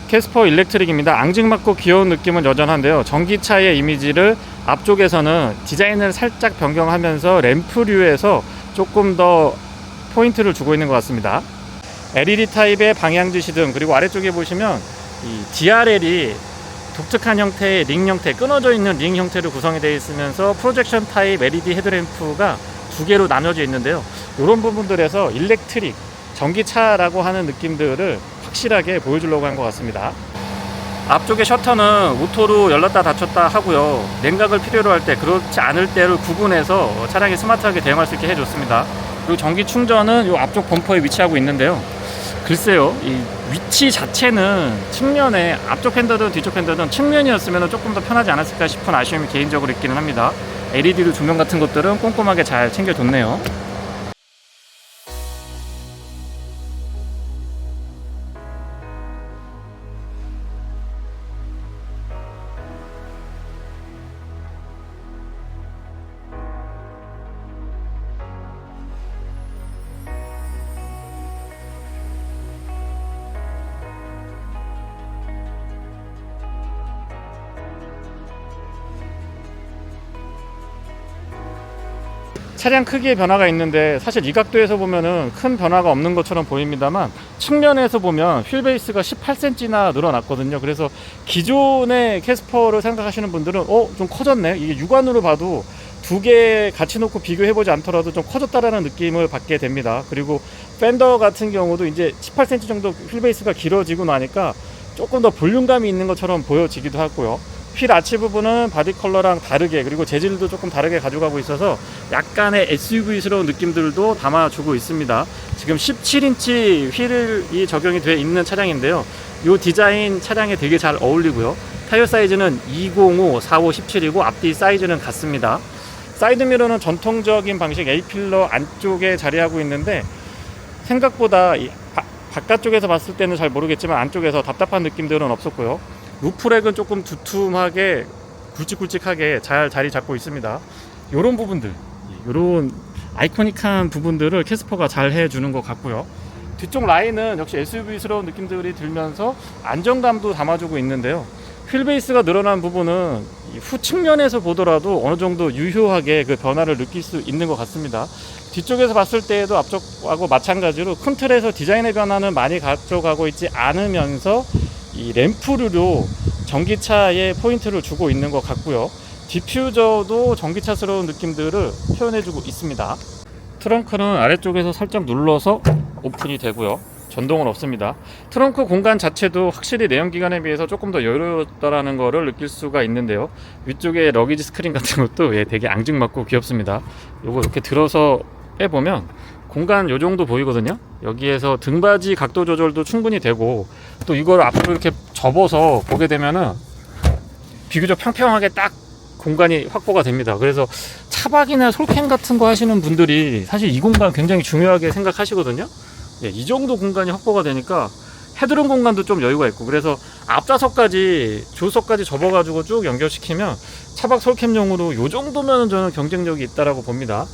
캐스퍼 일렉트릭입니다. 앙증맞고 귀여운 느낌은 여전한데요. 전기차의 이미지를 앞쪽에서는 디자인을 살짝 변경하면서 램프류에서 조금 더 포인트를 주고 있는 것 같습니다. LED 타입의 방향지시등, 그리고 아래쪽에 보시면 이 DRL이 독특한 형태의 링 형태, 끊어져 있는 링 형태로 구성이 되어 있으면서 프로젝션 타입 LED 헤드램프가 두 개로 나눠져 있는데요. 이런 부분들에서 일렉트릭, 전기차라고 하는 느낌들을 확실하게 보여주려고 한 것 같습니다. 앞쪽의 셔터는 오토로 열렸다 닫혔다 하고요. 냉각을 필요로 할 때, 그렇지 않을 때를 구분해서 차량이 스마트하게 대응할 수 있게 해줬습니다. 그리고 전기 충전은 이 앞쪽 범퍼에 위치하고 있는데요. 글쎄요, 이 위치 자체는 측면에, 앞쪽 핸들든 뒤쪽 핸들든 측면이었으면 조금 더 편하지 않았을까 싶은 아쉬움이 개인적으로 있기는 합니다. LED도 조명 같은 것들은 꼼꼼하게 잘 챙겨줬네요. 차량 크기에 변화가 있는데, 사실 이 각도에서 보면은 큰 변화가 없는 것처럼 보입니다만, 측면에서 보면 휠 베이스가 18cm나 늘어났거든요. 그래서 기존의 캐스퍼를 생각하시는 분들은 좀 커졌네, 이게 육안으로 봐도 두 개 같이 놓고 비교해보지 않더라도 좀 커졌다라는 느낌을 받게 됩니다. 그리고 팬더 같은 경우도 이제 18cm 정도 휠 베이스가 길어지고 나니까 조금 더 볼륨감이 있는 것처럼 보여지기도 하고요. 휠 아치 부분은 바디 컬러랑 다르게, 그리고 재질도 조금 다르게 가져가고 있어서 약간의 SUV스러운 느낌들도 담아주고 있습니다. 지금 17인치 휠이 적용이 되어 있는 차량인데요. 이 디자인 차량에 되게 잘 어울리고요. 타이어 사이즈는 205, 45, 17이고 앞뒤 사이즈는 같습니다. 사이드미러는 전통적인 방식 A필러 안쪽에 자리하고 있는데, 생각보다 바깥쪽에서 봤을 때는 잘 모르겠지만 안쪽에서 답답한 느낌들은 없었고요. 루프렉은 조금 두툼하게 굵직굵직하게 잘 자리 잡고 있습니다. 이런 부분들, 이런 아이코닉한 부분들을 캐스퍼가 잘 해주는 것 같고요. 뒤쪽 라인은 역시 SUV스러운 느낌들이 들면서 안정감도 담아주고 있는데요. 휠베이스가 늘어난 부분은 후 측면에서 보더라도 어느 정도 유효하게 그 변화를 느낄 수 있는 것 같습니다. 뒤쪽에서 봤을 때에도 앞쪽하고 마찬가지로 큰 틀에서 디자인의 변화는 많이 가져가고 있지 않으면서 이 램프류로 전기차에 포인트를 주고 있는 것 같고요. 디퓨저도 전기차스러운 느낌들을 표현해주고 있습니다. 트렁크는 아래쪽에서 살짝 눌러서 오픈이 되고요. 전동은 없습니다. 트렁크 공간 자체도 확실히 내연기관에 비해서 조금 더 여유롭다라는 거를 느낄 수가 있는데요. 위쪽에 러기지 스크린 같은 것도 되게 앙증맞고 귀엽습니다. 요거 이렇게 들어서 빼보면 공간 요 정도 보이거든요. 여기에서 등받이 각도 조절도 충분히 되고, 또 이걸 앞으로 이렇게 접어서 보게 되면은 비교적 평평하게 딱 공간이 확보가 됩니다. 그래서 차박이나 솔캠 같은 거 하시는 분들이 사실 이 공간 굉장히 중요하게 생각하시거든요. 이 정도 공간이 확보가 되니까 헤드룸 공간도 좀 여유가 있고, 그래서 앞좌석까지 조수석까지 접어가지고 쭉 연결시키면 차박 솔캠용으로 요 정도면 저는 경쟁력이 있다라고 봅니다.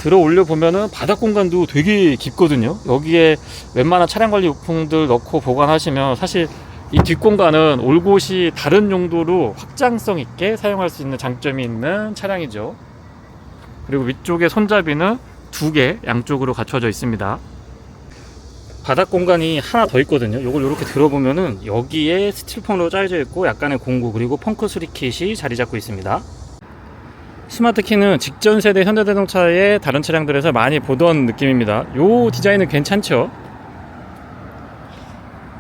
들어 올려 보면은 바닥 공간도 되게 깊거든요. 여기에 웬만한 차량 관리 용품들 넣고 보관하시면 사실 이 뒷공간은 올 곳이 다른 용도로 확장성 있게 사용할 수 있는 장점이 있는 차량이죠. 그리고 위쪽에 손잡이는 두 개 양쪽으로 갖춰져 있습니다. 바닥 공간이 하나 더 있거든요. 이걸 이렇게 들어보면은 여기에 스틸폰으로 짜여져 있고 약간의 공구, 그리고 펑크 수리 킷이 자리 잡고 있습니다. 스마트 키는 직전 세대 현대자동차의 다른 차량들에서 많이 보던 느낌입니다. 이 디자인은 괜찮죠?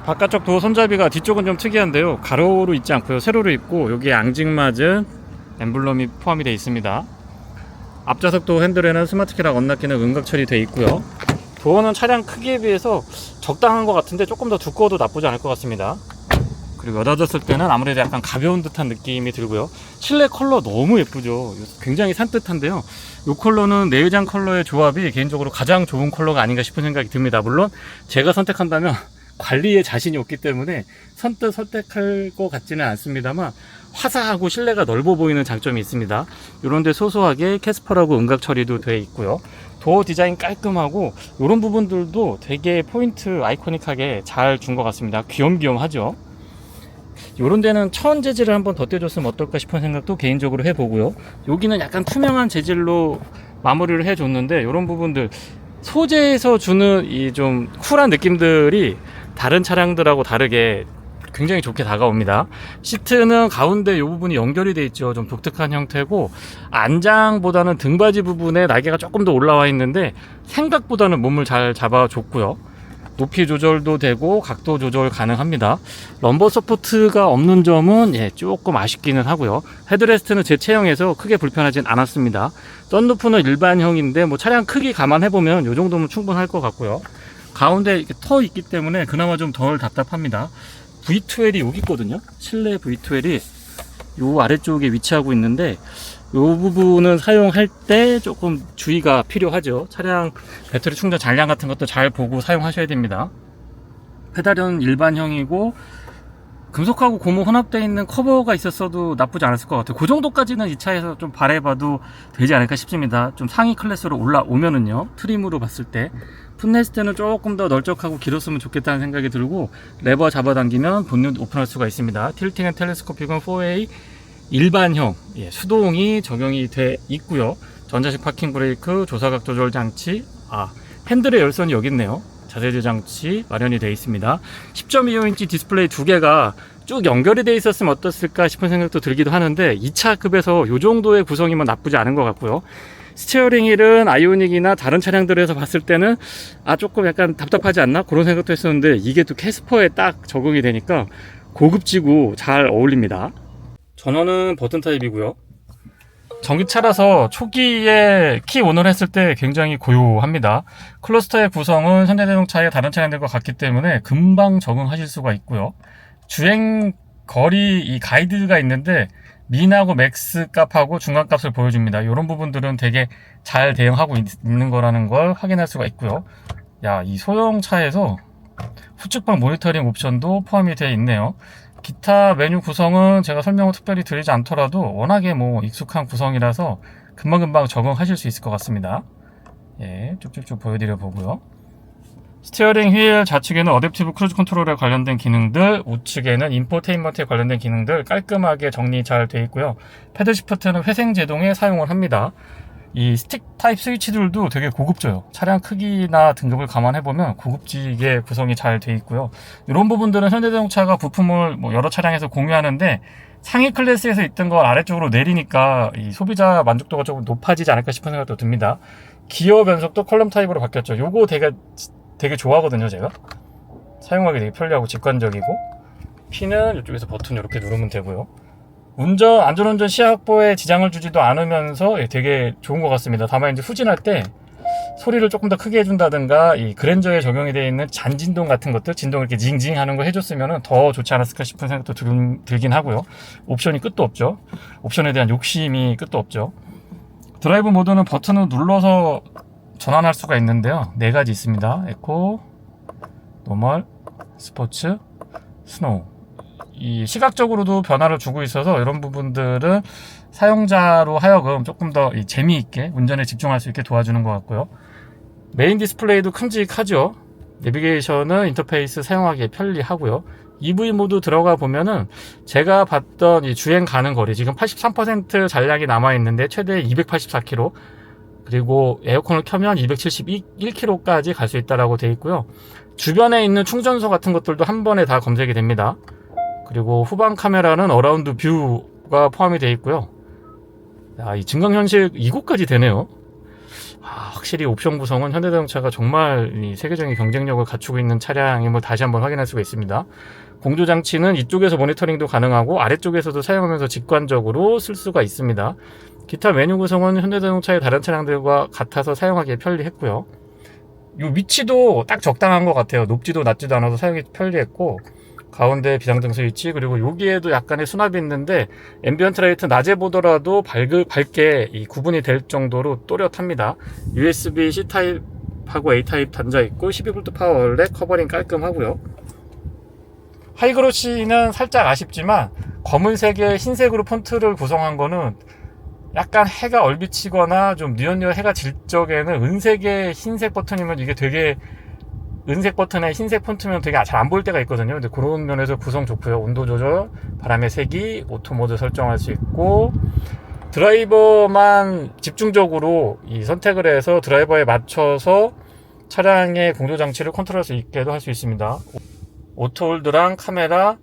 바깥쪽 도어 손잡이가 뒤쪽은 좀 특이한데요. 가로로 있지 않고요, 세로로 있고 여기에 앙증맞은 엠블럼이 포함이 되어 있습니다. 앞좌석 도어 핸들에는 스마트 키랑 언락키는 음각 처리되어 있고요. 도어는 차량 크기에 비해서 적당한 것 같은데 조금 더 두꺼워도 나쁘지 않을 것 같습니다. 그리고 열어졌을 때는 아무래도 약간 가벼운 듯한 느낌이 들고요. 실내 컬러 너무 예쁘죠. 굉장히 산뜻한데요. 이 컬러는 내외장 컬러의 조합이 개인적으로 가장 좋은 컬러가 아닌가 싶은 생각이 듭니다. 물론 제가 선택한다면 관리에 자신이 없기 때문에 선뜻 선택할 것 같지는 않습니다만, 화사하고 실내가 넓어 보이는 장점이 있습니다. 이런데 소소하게 캐스퍼라고 음각 처리도 되어 있고요. 도어 디자인 깔끔하고 이런 부분들도 되게 포인트 아이코닉하게 잘 준 것 같습니다. 귀염귀염하죠. 요런 데는 천 재질을 한번 덧대줬으면 어떨까 싶은 생각도 개인적으로 해보고요. 여기는 약간 투명한 재질로 마무리를 해줬는데 이런 부분들 소재에서 주는 이 좀 쿨한 느낌들이 다른 차량들하고 다르게 굉장히 좋게 다가옵니다. 시트는 가운데 이 부분이 연결이 되어 있죠. 좀 독특한 형태고 안장보다는 등받이 부분에 날개가 조금 더 올라와 있는데 생각보다는 몸을 잘 잡아줬고요. 높이 조절도 되고 각도 조절 가능합니다. 럼버 서포트가 없는 점은 조금 아쉽기는 하고요. 헤드레스트는 제 체형에서 크게 불편하진 않았습니다. 썬루프는 일반형인데 뭐 차량 크기 감안해보면 이 정도면 충분할 것 같고요. 가운데 이렇게 터 있기 때문에 그나마 좀 덜 답답합니다. V12이 여기 있거든요. 실내 V12이 요 아래쪽에 위치하고 있는데 이 부분은 사용할 때 조금 주의가 필요하죠. 차량 배터리 충전 잔량 같은 것도 잘 보고 사용하셔야 됩니다. 페달은 일반형이고 금속하고 고무 혼합되어 있는 커버가 있었어도 나쁘지 않았을 것 같아요. 그 정도까지는 이 차에서 좀 바래봐도 되지 않을까 싶습니다. 좀 상위 클래스로 올라오면은요, 트림으로 봤을 때 풋레스트는 조금 더 널쩍하고 길었으면 좋겠다는 생각이 들고, 레버 잡아당기면 본넷 오픈할 수가 있습니다. 틸팅 앤 텔레스코픽은 4A 일반형 수동이 적용이 돼 있고요. 전자식 파킹 브레이크, 조사각 조절 장치, 핸들의 열선이 여기 있네요. 자세조 장치 마련이 되어 있습니다. 10.25인치 디스플레이 두 개가 쭉 연결이 되어 있었으면 어떻을까 싶은 생각도 들기도 하는데 2차 급에서 이 정도의 구성이면 나쁘지 않은 것 같고요. 스티어링 휠은 아이오닉이나 다른 차량들에서 봤을 때는 조금 약간 답답하지 않나? 그런 생각도 했었는데 이게 또 캐스퍼에 딱 적응이 되니까 고급지고 잘 어울립니다. 전원은 버튼 타입이고요. 전기차라서 초기에 키 온을 했을 때 굉장히 고요합니다. 클러스터의 구성은 현대자동차의 다른 차량들과 같기 때문에 금방 적응하실 수가 있고요. 주행 거리 이 가이드가 있는데 민하고 맥스 값하고 중간 값을 보여줍니다. 이런 부분들은 되게 잘 대응하고 있는 거라는 걸 확인할 수가 있고요. 이 소형차에서 후측방 모니터링 옵션도 포함이 되어 있네요. 기타 메뉴 구성은 제가 설명을 특별히 드리지 않더라도 워낙에 익숙한 구성이라서 금방금방 적응하실 수 있을 것 같습니다. 쭉쭉쭉 보여드려 보고요. 스티어링 휠 좌측에는 어댑티브 크루즈 컨트롤에 관련된 기능들, 우측에는 인포테인먼트에 관련된 기능들 깔끔하게 정리 잘 되어 있고요. 패드 시프트는 회생 제동에 사용을 합니다. 이 스틱 타입 스위치들도 되게 고급져요. 차량 크기나 등급을 감안해보면 고급지게 구성이 잘 되어 있고요. 이런 부분들은 현대자동차가 부품을 여러 차량에서 공유하는데 상위 클래스에서 있던 걸 아래쪽으로 내리니까 이 소비자 만족도가 조금 높아지지 않을까 싶은 생각도 듭니다. 기어 변속도 컬럼 타입으로 바뀌었죠. 요거 되게 좋아하거든요. 제가 사용하기 되게 편리하고 직관적이고, 키는 이쪽에서 버튼 이렇게 누르면 되고요. 안전운전 시야 확보에 지장을 주지도 않으면서 되게 좋은 것 같습니다. 다만 이제 후진할 때 소리를 조금 더 크게 해준다든가 이 그랜저에 적용이 되어 있는 잔진동 같은 것들, 진동 이렇게 징징 하는 거 해줬으면 더 좋지 않았을까 싶은 생각도 들긴 하고요. 옵션이 끝도 없죠. 옵션에 대한 욕심이 끝도 없죠. 드라이브 모드는 버튼을 눌러서 전환할 수가 있는데요. 4가지 있습니다. 에코, 노멀, 스포츠, 스노우. 이 시각적으로도 변화를 주고 있어서 이런 부분들은 사용자로 하여금 조금 더 재미있게 운전에 집중할 수 있게 도와주는 것 같고요. 메인 디스플레이도 큼직하죠. 내비게이션은 인터페이스 사용하기 편리하고요. EV 모드 들어가 보면은 제가 봤던 이 주행 가는 거리, 지금 83% 잔량이 남아있는데 최대 284km, 그리고 에어컨을 켜면 271km까지 갈 수 있다라고 되어 있고요. 주변에 있는 충전소 같은 것들도 한 번에 다 검색이 됩니다. 그리고 후방 카메라는 어라운드 뷰가 포함이 되어 있고요. 이 증강현실 이곳까지 되네요. 확실히 옵션 구성은 현대자동차가 정말 이 세계적인 경쟁력을 갖추고 있는 차량임을 다시 한번 확인할 수가 있습니다. 공조장치는 이쪽에서 모니터링도 가능하고 아래쪽에서도 사용하면서 직관적으로 쓸 수가 있습니다. 기타 메뉴 구성은 현대자동차의 다른 차량들과 같아서 사용하기 편리했고요. 이 위치도 딱 적당한 것 같아요. 높지도 낮지도 않아서 사용이 편리했고, 가운데 비상등 스위치, 그리고 여기에도 약간의 수납이 있는데 앰비언트 라이트 낮에 보더라도 밝게 구분이 될 정도로 또렷합니다. USB C 타입하고 A 타입 단자 있고 12V 파워 얼렛, 커버링 깔끔하고요. 하이그로시는 살짝 아쉽지만 검은색에 흰색으로 폰트를 구성한 거는 약간 해가 얼비치거나 좀 뉘엿뉘엿 해가 질 적에는 은색의 흰색 버튼이면 이게 되게, 은색 버튼에 흰색 폰트면 되게 잘 안 보일 때가 있거든요. 근데 그런 면에서 구성 좋고요. 온도 조절, 바람의 세기, 오토 모드 설정할 수 있고, 드라이버만 집중적으로 이 선택을 해서 드라이버에 맞춰서 차량의 공조 장치를 컨트롤할 수 있게도 할 수 있습니다. 오토 홀드랑 카메라,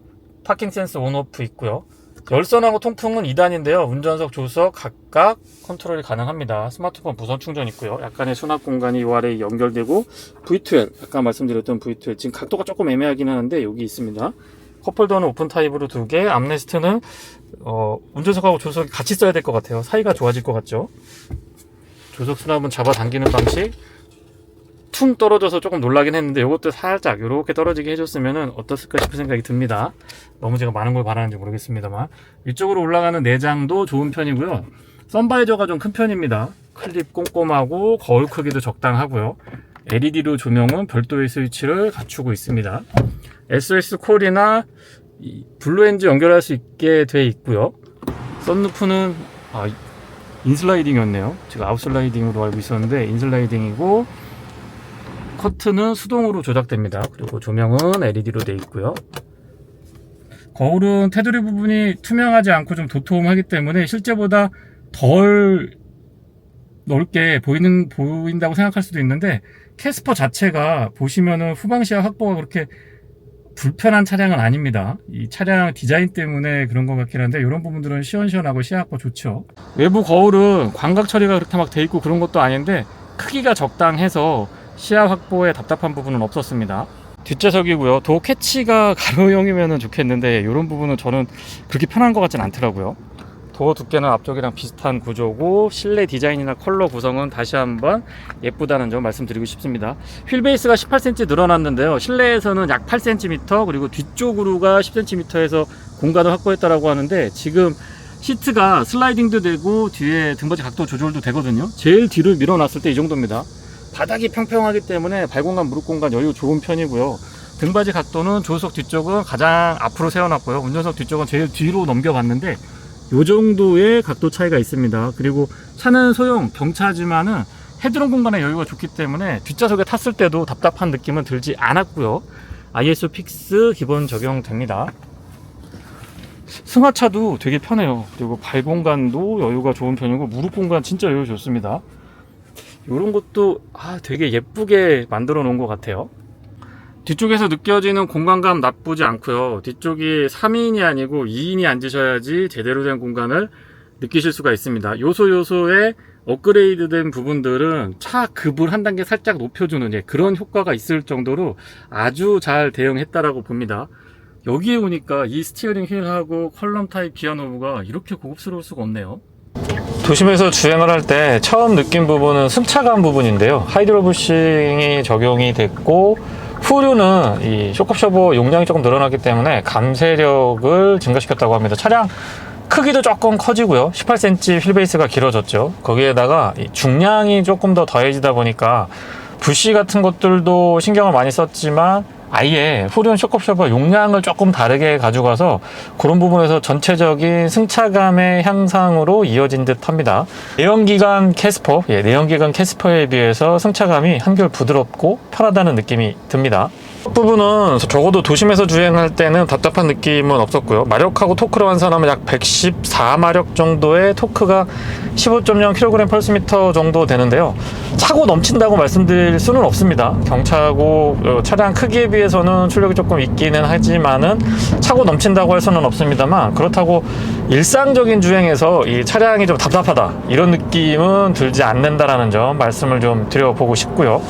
파킹 센스 온오프 있고요. 열선하고 통풍은 2단인데요. 운전석, 조수석 각각 컨트롤이 가능합니다. 스마트폰 무선 충전 있고요. 약간의 수납 공간이 이 아래에 연결되고, V12, 아까 말씀드렸던 V12, 지금 각도가 조금 애매하긴 하는데 여기 있습니다. 컵홀더는 오픈 타입으로 2개, 암레스트는 운전석하고 조수석이 같이 써야 될 것 같아요. 사이가 좋아질 것 같죠. 조석 수납은 잡아당기는 방식. 퉁 떨어져서 조금 놀라긴 했는데 이것도 살짝 이렇게 떨어지게 해줬으면 어떻을까 싶은 생각이 듭니다. 너무 제가 많은 걸 바라는지 모르겠습니다만, 위쪽으로 올라가는 내장도 좋은 편이고요. 선바이저가 좀 큰 편입니다. 클립 꼼꼼하고 거울 크기도 적당하고요. LED로 조명은 별도의 스위치를 갖추고 있습니다. SOS 콜이나 블루엔즈 연결할 수 있게 돼 있고요. 썬루프는 인슬라이딩이었네요. 제가 아웃슬라이딩으로 알고 있었는데 인슬라이딩이고, 커튼은 수동으로 조작됩니다. 그리고 조명은 LED로 되어 있고요. 거울은 테두리 부분이 투명하지 않고 좀 도톰하기 때문에 실제보다 덜 넓게 보인다고 생각할 수도 있는데, 캐스퍼 자체가 보시면은 후방시야 확보가 그렇게 불편한 차량은 아닙니다. 이 차량 디자인 때문에 그런 것 같긴 한데, 이런 부분들은 시원시원하고 시야 확보 좋죠. 외부 거울은 광각 처리가 그렇게 막 돼 있고 그런 것도 아닌데 크기가 적당해서 시야 확보에 답답한 부분은 없었습니다. 뒷좌석이고요. 도어 캐치가 가로형이면 좋겠는데 이런 부분은 저는 그렇게 편한 것 같진 않더라고요. 도어 두께는 앞쪽이랑 비슷한 구조고, 실내 디자인이나 컬러 구성은 다시 한번 예쁘다는 점 말씀드리고 싶습니다. 휠베이스가 18cm 늘어났는데요. 실내에서는 약 8cm, 그리고 뒤쪽으로가 10cm에서 공간을 확보했다라고 하는데, 지금 시트가 슬라이딩도 되고 뒤에 등받이 각도 조절도 되거든요. 제일 뒤를 밀어놨을 때 이 정도입니다. 바닥이 평평하기 때문에 발 공간, 무릎 공간 여유 좋은 편이고요. 등받이 각도는 조수석 뒤쪽은 가장 앞으로 세워놨고요. 운전석 뒤쪽은 제일 뒤로 넘겨봤는데 이 정도의 각도 차이가 있습니다. 그리고 차는 소형 경차지만은 헤드룸 공간의 여유가 좋기 때문에 뒷좌석에 탔을 때도 답답한 느낌은 들지 않았고요. ISO 픽스 기본 적용됩니다. 승하차도 되게 편해요. 그리고 발 공간도 여유가 좋은 편이고, 무릎 공간 진짜 여유 좋습니다. 이런 것도 되게 예쁘게 만들어 놓은 것 같아요. 뒤쪽에서 느껴지는 공간감 나쁘지 않고요. 뒤쪽이 3인이 아니고 2인이 앉으셔야지 제대로 된 공간을 느끼실 수가 있습니다. 요소요소에 업그레이드된 부분들은 차 급을 한 단계 살짝 높여주는 그런 효과가 있을 정도로 아주 잘 대응했다라고 봅니다. 여기에 오니까 이 스티어링 휠하고 컬럼 타입 기아 노브가 이렇게 고급스러울 수가 없네요. 도심에서 주행을 할 때 처음 느낀 부분은 승차감 부분인데요. 하이드로 부싱이 적용이 됐고, 후륜은 이 쇼크업 셔버 용량이 조금 늘어났기 때문에 감쇄력을 증가시켰다고 합니다. 차량 크기도 조금 커지고요. 18cm 휠베이스가 길어졌죠. 거기에다가 중량이 조금 더 더해지다 보니까 부시 같은 것들도 신경을 많이 썼지만, 아예 후륜 쇼크업 셔버 용량을 조금 다르게 가져가서 그런 부분에서 전체적인 승차감의 향상으로 이어진 듯 합니다. 내연기관 캐스퍼에 비해서 승차감이 한결 부드럽고 편하다는 느낌이 듭니다. 부분은 적어도 도심에서 주행할 때는 답답한 느낌은 없었고요. 마력하고 토크를 환산하면 약 114마력 정도의 토크가 15.0kg/m 정도 되는데요. 차고 넘친다고 말씀드릴 수는 없습니다. 경차고 차량 크기에 비해서는 출력이 조금 있기는 하지만은 차고 넘친다고 할 수는 없습니다만, 그렇다고 일상적인 주행에서 이 차량이 좀 답답하다 이런 느낌은 들지 않는다라는 점 말씀을 좀 드려보고 싶고요.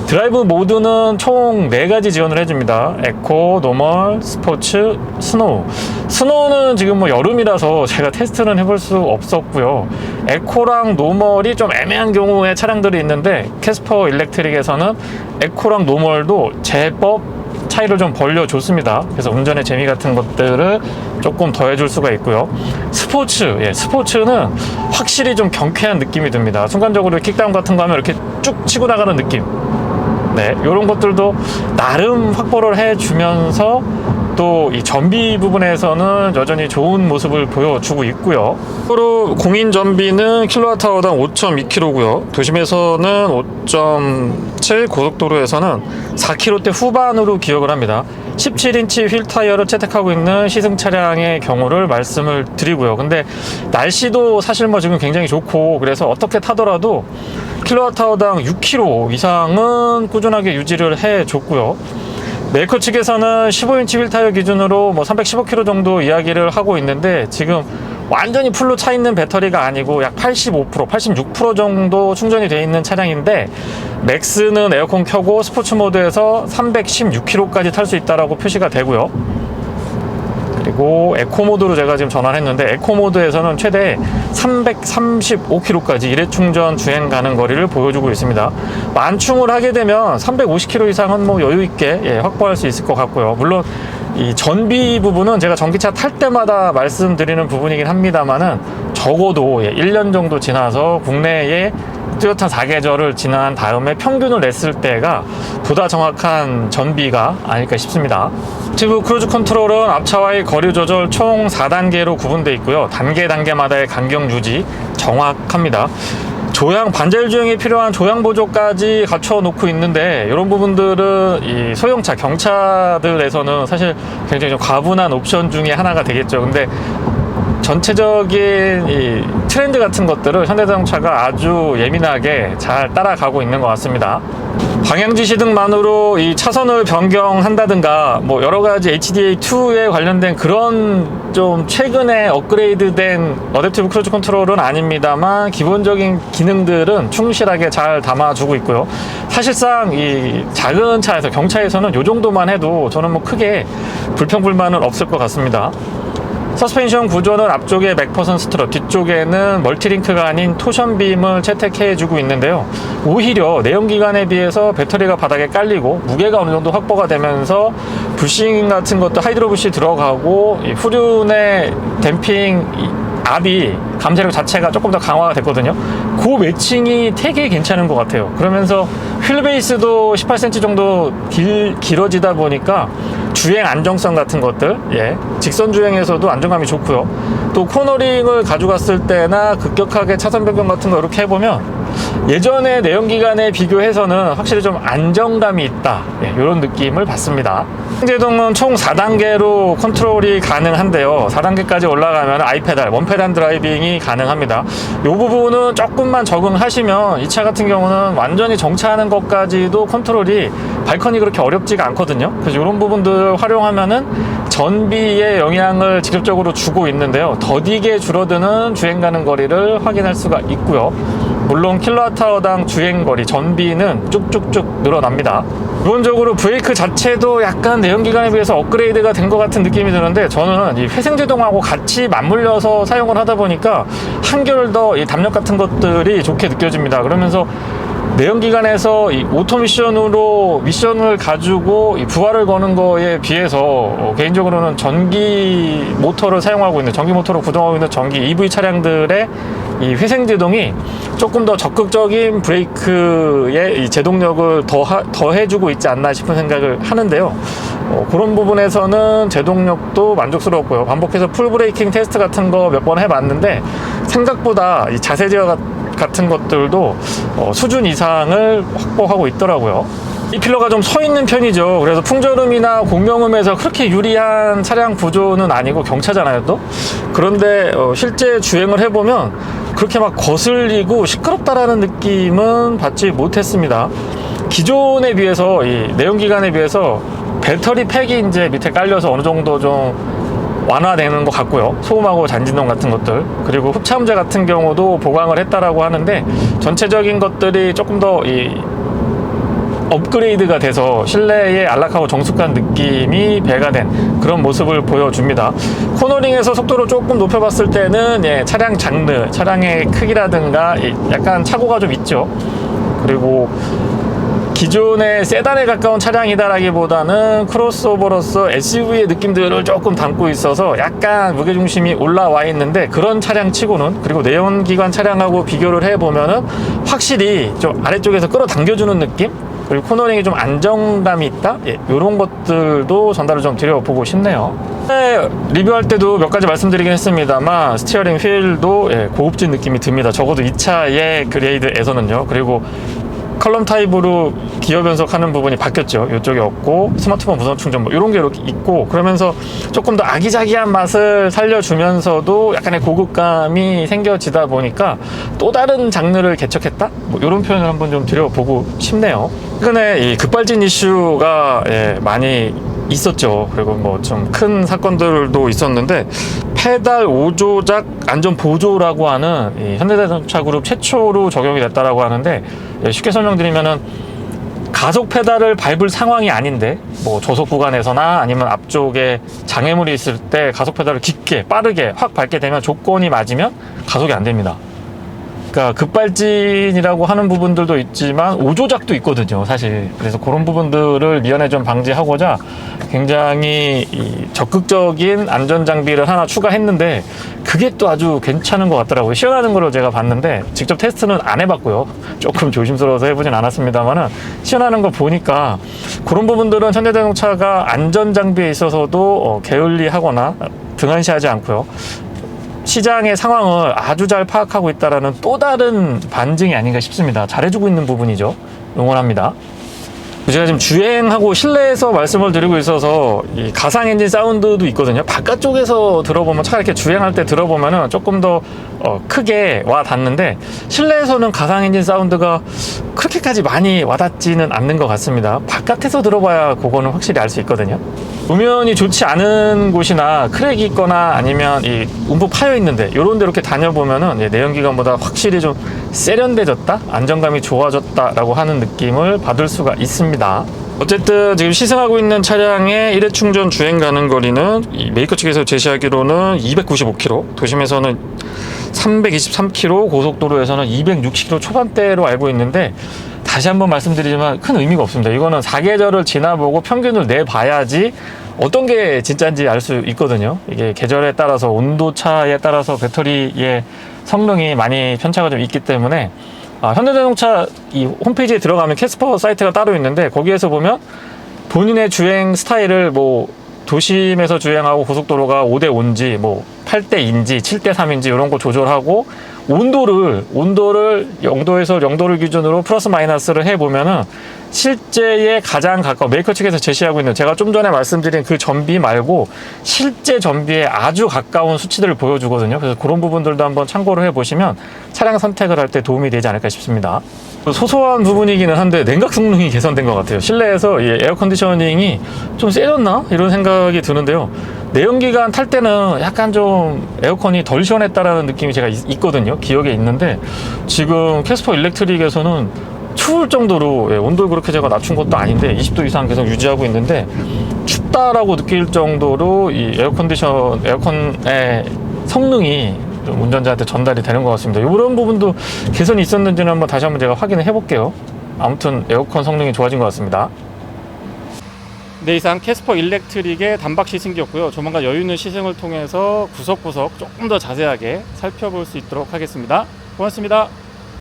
드라이브 모드는 총 4가지 지원을 해줍니다. 에코, 노멀, 스포츠, 스노우. 스노우는 지금 여름이라서 제가 테스트는 해볼 수 없었고요. 에코랑 노멀이 좀 애매한 경우에 차량들이 있는데, 캐스퍼 일렉트릭에서는 에코랑 노멀도 제법 차이를 좀 벌려줬습니다. 그래서 운전의 재미 같은 것들을 조금 더해줄 수가 있고요. 스포츠는 확실히 좀 경쾌한 느낌이 듭니다. 순간적으로 킥다운 같은 거 하면 이렇게 쭉 치고 나가는 느낌. 이런 것들도 나름 확보를 해주면서 또 이 전비 부분에서는 여전히 좋은 모습을 보여주고 있고요. 또 공인 전비는 킬로와트아워당 5.2km고요. 도심에서는 5.7, 고속도로에서는 4km대 후반으로 기억을 합니다. 17인치 휠 타이어를 채택하고 있는 시승 차량의 경우를 말씀을 드리고요. 근데 날씨도 사실 뭐 지금 굉장히 좋고, 그래서 어떻게 타더라도 킬로와트아워당 6km 이상은 꾸준하게 유지를 해줬고요. 메이커 측에서는 15인치 휠 타이어 기준으로 뭐 315km 정도 이야기를 하고 있는데, 지금 완전히 풀로 차 있는 배터리가 아니고 약 85%, 86% 정도 충전이 되어 있는 차량인데, 맥스는 에어컨 켜고 스포츠 모드에서 316km까지 탈 수 있다라고 표시가 되고요. 그리고 에코 모드로 제가 지금 전환을 했는데, 에코 모드에서는 최대 335km까지 일회 충전 주행 가능 거리를 보여주고 있습니다. 만충을 하게 되면 350km 이상은 뭐 여유 있게 확보할 수 있을 것 같고요. 물론 이 전비 부분은 제가 전기차 탈 때마다 말씀드리는 부분이긴 합니다만은, 적어도 1년 정도 지나서 국내에 토요타 4계절을 지난 다음에 평균을 냈을 때가 보다 정확한 전비가 아닐까 싶습니다. 액티브 크루즈 컨트롤은 앞차와의 거리 조절 총 4단계로 구분되어 있고요. 단계마다의 간격 유지 정확합니다. 조향, 반자율 주행에 필요한 조향 보조까지 갖춰 놓고 있는데, 이런 부분들은 이 소형차, 경차들에서는 사실 굉장히 좀 과분한 옵션 중에 하나가 되겠죠. 근데 전체적인 이 트렌드 같은 것들을 현대자동차가 아주 예민하게 잘 따라가고 있는 것 같습니다. 방향지시 등만으로 이 차선을 변경한다든가 뭐 여러가지 HDA2에 관련된 그런 좀 최근에 업그레이드된 어댑티브 크루즈 컨트롤은 아닙니다만, 기본적인 기능들은 충실하게 잘 담아주고 있고요. 사실상 이 작은 차에서, 경차에서는 이 정도만 해도 저는 뭐 크게 불평불만은 없을 것 같습니다. 서스펜션 구조는 앞쪽에 맥퍼슨 스트럿, 뒤쪽에는 멀티링크가 아닌 토션빔을 채택해주고 있는데요. 오히려 내연기관에 비해서 배터리가 바닥에 깔리고 무게가 어느 정도 확보가 되면서 부싱 같은 것도 하이드로 부시 들어가고, 이 후륜의 댐핑 압이, 감쇄력 자체가 조금 더 강화가 됐거든요. 그 매칭이 되게 괜찮은 것 같아요. 그러면서 휠 베이스도 18cm 정도 길어지다 보니까 주행 안정성 같은 것들, 직선 주행에서도 안정감이 좋고요. 또 코너링을 가져갔을 때나 급격하게 차선 변경 같은 거 이렇게 해보면 예전에 내연기관에 비교해서는 확실히 좀 안정감이 있다, 이런 느낌을 받습니다. 제동은 총 4단계로 컨트롤이 가능한데요. 4단계까지 올라가면 아이페달, 원페달 드라이빙이 가능합니다. 이 부분은 조금만 적응하시면 이 차 같은 경우는 완전히 정차하는 것까지도 컨트롤이, 발컨이 그렇게 어렵지가 않거든요. 그래서 이런 부분들을 활용하면은 전비에 영향을 직접적으로 주고 있는데요. 더디게 줄어드는 주행 가능 거리를 확인할 수가 있고요. 물론 킬로와트아워당 주행거리, 전비는 쭉쭉쭉 늘어납니다. 기본적으로 브레이크 자체도 약간 내연기관에 비해서 업그레이드가 된 것 같은 느낌이 드는데, 저는 이 회생제동하고 같이 맞물려서 사용을 하다 보니까 한결 더 이 담력 같은 것들이 좋게 느껴집니다. 그러면서 내연기관에서 이 오토 미션으로 미션을 가지고 이 부하를 거는 거에 비해서 개인적으로는 전기 모터를 사용하고 있는, 전기 모터로 구동하고 있는 전기 EV 차량들의 이 회생제동이 조금 더 적극적인 브레이크의 이 제동력을 더 해주고 있지 않나 싶은 생각을 하는데요. 그런 부분에서는 제동력도 만족스럽고요. 반복해서 풀 브레이킹 테스트 같은 거 몇 번 해봤는데, 생각보다 이 자세 제어 같은 것들도 수준 이상을 확보하고 있더라고요. 이 필러가 좀 서 있는 편이죠. 그래서 풍절음이나 공명음에서 그렇게 유리한 차량 구조는 아니고, 경차잖아요 또. 그런데 실제 주행을 해보면 그렇게 막 거슬리고 시끄럽다라는 느낌은 받지 못했습니다. 기존에 비해서, 이 내연기관에 비해서 배터리 팩이 이제 밑에 깔려서 어느 정도 좀 완화되는 것 같고요. 소음하고 잔진동 같은 것들, 그리고 흡차음제 같은 경우도 보강을 했다라고 하는데, 전체적인 것들이 조금 더 이 업그레이드가 돼서 실내에 안락하고 정숙한 느낌이 배가 된 그런 모습을 보여줍니다. 코너링에서 속도를 조금 높여봤을 때는 차량 장르, 차량의 크기라든가 약간 착오가 좀 있죠. 그리고 기존의 세단에 가까운 차량이다라기보다는 크로스오버로서 SUV의 느낌들을 조금 담고 있어서 약간 무게중심이 올라와 있는데, 그런 차량 치고는, 그리고 내연기관 차량하고 비교를 해보면은 확실히 좀 아래쪽에서 끌어당겨주는 느낌? 그리고 코너링이 좀 안정감이 있다? 예, 이런 것들도 전달을 좀 드려보고 싶네요. 네, 리뷰할 때도 몇 가지 말씀드리긴 했습니다만 스티어링 휠도 예, 고급진 느낌이 듭니다. 적어도 이 차의 그레이드에서는요. 그리고 컬럼 타입으로 기어 변속하는 부분이 바뀌었죠. 이쪽에 없고 스마트폰 무선 충전 뭐 이런 게 이렇게 있고, 그러면서 조금 더 아기자기한 맛을 살려주면서도 약간의 고급감이 생겨지다 보니까 또 다른 장르를 개척했다? 뭐 이런 표현을 한번 좀 드려보고 싶네요. 최근에 이 급발진 이슈가 예, 많이 있었죠. 그리고 뭐 좀 큰 사건들도 있었는데, 페달 5조작 안전 보조라고 하는 이 현대자동차 그룹 최초로 적용이 됐다라고 하는데, 예, 쉽게 설명드리면은 가속 페달을 밟을 상황이 아닌데 뭐 저속 구간에서나 아니면 앞쪽에 장애물이 있을 때 가속 페달을 깊게 빠르게 확 밟게 되면 조건이 맞으면 가속이 안 됩니다. 그러니까 급발진이라고 하는 부분들도 있지만 5조작도 있거든요, 사실. 그래서 그런 부분들을 미연에 좀 방지하고자 굉장히 적극적인 안전장비를 하나 추가했는데, 그게 또 아주 괜찮은 것 같더라고요. 시연하는 거를 제가 봤는데 직접 테스트는 안 해봤고요. 조금 조심스러워서 해보진 않았습니다만은 시연하는 거 보니까 그런 부분들은 현대자동차가 안전장비에 있어서도 게을리하거나 등한시하지 않고요. 시장의 상황을 아주 잘 파악하고 있다는 또 다른 반증이 아닌가 싶습니다. 잘해주고 있는 부분이죠. 응원합니다. 제가 지금 주행하고 실내에서 말씀을 드리고 있어서 이 가상 엔진 사운드도 있거든요. 바깥쪽에서 들어보면, 차 이렇게 주행할 때 들어보면은 조금 더 크게 와 닿는데, 실내에서는 가상 엔진 사운드가 그렇게까지 많이 와닿지는 않는 것 같습니다. 바깥에서 들어봐야 그거는 확실히 알 수 있거든요. 음연이 좋지 않은 곳이나 크랙이 있거나 아니면 이 움푹 파여 있는데 이런 데 이렇게 다녀보면은 내연기관보다 확실히 좀 세련돼졌다, 안정감이 좋아졌다라고 하는 느낌을 받을 수가 있습니다. 어쨌든 지금 시승하고 있는 차량의 1회 충전 주행 가는 거리는 이 메이커 측에서 제시하기로는 295km, 도심에서는 323km, 고속도로에서는 260km 초반대로 알고 있는데, 다시 한번 말씀드리지만 큰 의미가 없습니다. 이거는 사계절을 지나보고 평균을 내봐야지 어떤 게 진짜인지 알 수 있거든요. 이게 계절에 따라서, 온도차에 따라서 배터리의 성능이 많이 편차가 좀 있기 때문에, 현대자동차 이 홈페이지에 들어가면 캐스퍼 사이트가 따로 있는데, 거기에서 보면 본인의 주행 스타일을 뭐 도심에서 주행하고 고속도로가 5대5인지 뭐 8대2인지 7대3인지 이런 거 조절하고, 온도를 0도에서 0도를 기준으로 플러스 마이너스를 해보면은 실제에 가장 가까운, 메이커 측에서 제시하고 있는, 제가 좀 전에 말씀드린 그 전비 말고 실제 전비에 아주 가까운 수치들을 보여주거든요. 그래서 그런 부분들도 한번 참고를 해보시면 차량 선택을 할 때 도움이 되지 않을까 싶습니다. 소소한 부분이기는 한데 냉각 성능이 개선된 것 같아요. 실내에서 이 에어 컨디셔닝이 좀 세졌나? 이런 생각이 드는데요. 내연기관 탈 때는 약간 좀 에어컨이 덜 시원했다라는 느낌이 제가 있거든요. 기억에 있는데, 지금 캐스퍼 일렉트릭에서는 추울 정도로, 온도를 그렇게 제가 낮춘 것도 아닌데 20도 이상 계속 유지하고 있는데, 춥다라고 느낄 정도로 이 에어컨의 성능이 좀 운전자한테 전달이 되는 것 같습니다. 이런 부분도 개선이 있었는지는 한번 다시 한번 제가 확인을 해볼게요. 아무튼 에어컨 성능이 좋아진 것 같습니다. 네, 이상 캐스퍼 일렉트릭의 단박 시승기였고요. 조만간 여유 있는 시승을 통해서 구석구석 조금 더 자세하게 살펴볼 수 있도록 하겠습니다. 고맙습니다.